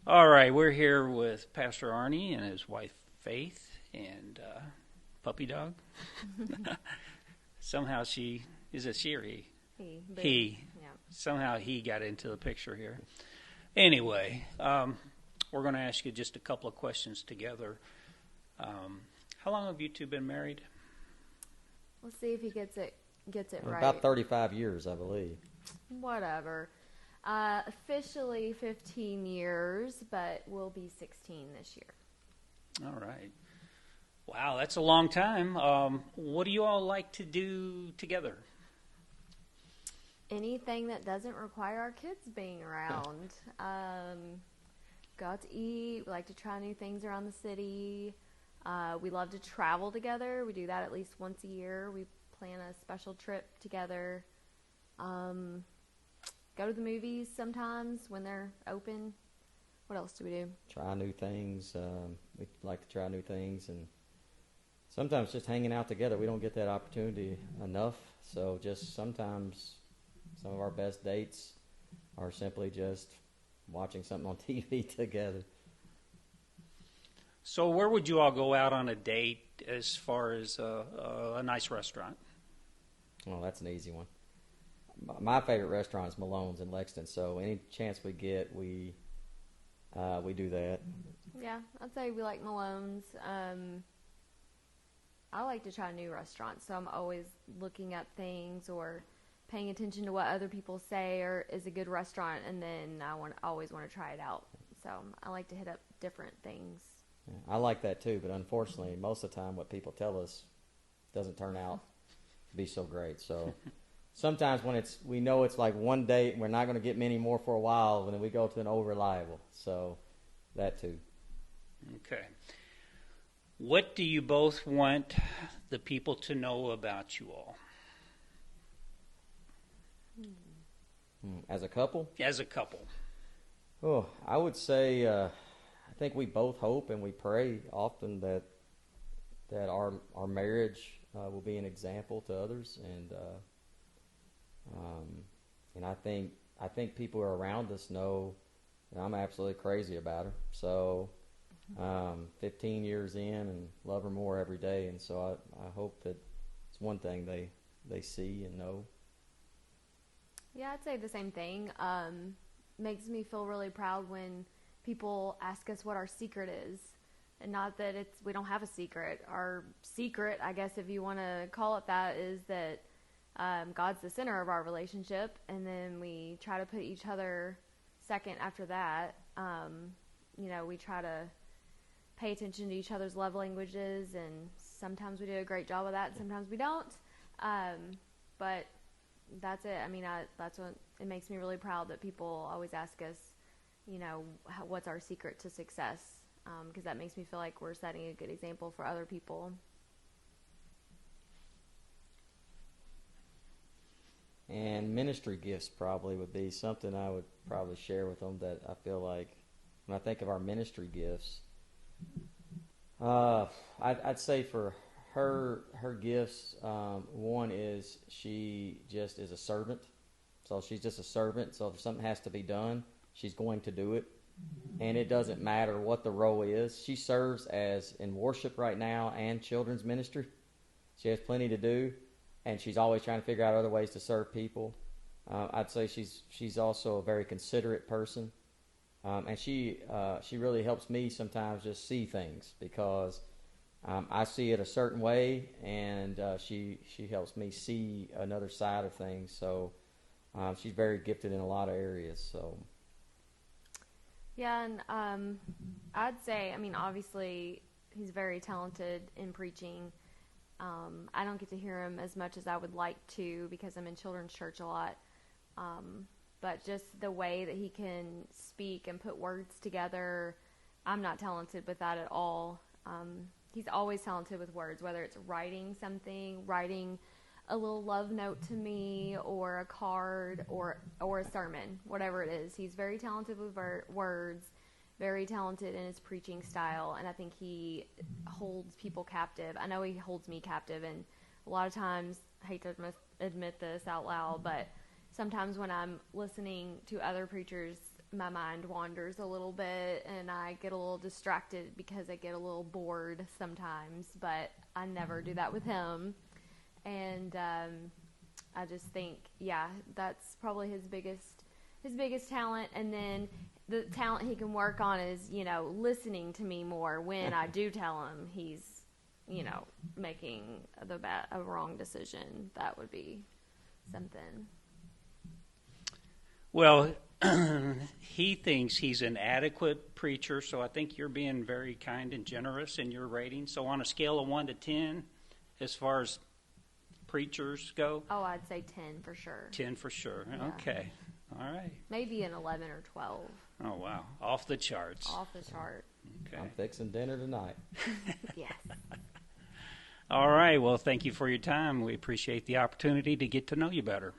All right, we're here with Pastor Arnie and his wife Faith and puppy dog. Somehow is it she or he? He. Yeah. Somehow he got into the picture here. Anyway, we're going to ask you just a couple of questions together. How long have you two been married? Let's see if he gets it right. About 35 years, I believe. Whatever. Officially 15 years, but we'll be 16 this year. All right. Wow, that's a long time. What do you all like to do together? Anything that doesn't require our kids being around. Go out to eat. We like to try new things around the city. We love to travel together. We do that at least once a year. We plan a special trip together. Go to the movies sometimes when they're open. What else do we do? Try new things. We like to try new things, and sometimes just hanging out together. We don't get that opportunity enough, so just sometimes some of our best dates are simply just watching something on TV together. So where would you all go out on a date as far as a nice restaurant? Well, that's an easy one. My favorite restaurant is Malone's in Lexington, so any chance we get, we do that. Yeah, I'd say we like Malone's. I like to try new restaurants, so I'm always looking up things or paying attention to what other people say or is a good restaurant, and then I always want to try it out. So I like to hit up different things. Yeah, I like that too, but unfortunately, most of the time, what people tell us doesn't turn out to be so great. So sometimes when we know it's like one date, and we're not going to get many more for a while, and then we go to an over-reliable. So that too. Okay. What do you both want the people to know about you all? As a couple? As a couple. Oh, I would say I think we both hope and we pray often that our marriage will be an example to others, and I think people who are around us know that I'm absolutely crazy about her. So 15 years in and love her more every day, and so I hope that it's one thing they see and know. Yeah, I'd say the same thing. Makes me feel really proud when people ask us what our secret is. And not that we don't have a secret. Our secret, I guess if you want to call it that, is that God's the center of our relationship. And then we try to put each other second after that. We try to pay attention to each other's love languages. And sometimes we do a great job of that. And sometimes we don't. But that's it. I mean, that's what it makes me really proud that people always ask us, what's our secret to success? Because that makes me feel like we're setting a good example for other people. And ministry gifts probably would be something I would probably share with them, that I feel like when I think of our ministry gifts, I'd say for her gifts, one is she just is a servant. So she's just a servant. So if something has to be done, she's going to do it. And it doesn't matter what the role is. She serves as in worship right now and children's ministry. She has plenty to do, and she's always trying to figure out other ways to serve people. I'd say she's also a very considerate person, and she really helps me sometimes just see things, because I see it a certain way, and she helps me see another side of things. So she's very gifted in a lot of areas. So. Yeah, and I'd say, obviously, he's very talented in preaching. I don't get to hear him as much as I would like to because I'm in children's church a lot. But just the way that he can speak and put words together, I'm not talented with that at all. He's always talented with words, whether it's writing something, writing a little love note to me, or a card, or a sermon, whatever it is. He's very talented with words, very talented in his preaching style, and I think he holds people captive. I know he holds me captive, and a lot of times, I hate to admit this out loud, but sometimes when I'm listening to other preachers my mind wanders a little bit and I get a little distracted because I get a little bored sometimes, but I never do that with him. And I just think, yeah, that's probably his biggest talent. And then the talent he can work on is, listening to me more when I do tell him he's, making a wrong decision. That would be something. Well, he thinks he's an adequate preacher, so I think you're being very kind and generous in your rating. So on a scale of 1 to 10, as far as preachers go? Oh, I'd say 10 for sure. 10 for sure. Yeah. Okay. All right. Maybe an 11 or 12. Oh, wow. Off the charts. Off the chart. Okay. I'm fixing dinner tonight. Yes. All right. Well, thank you for your time. We appreciate the opportunity to get to know you better.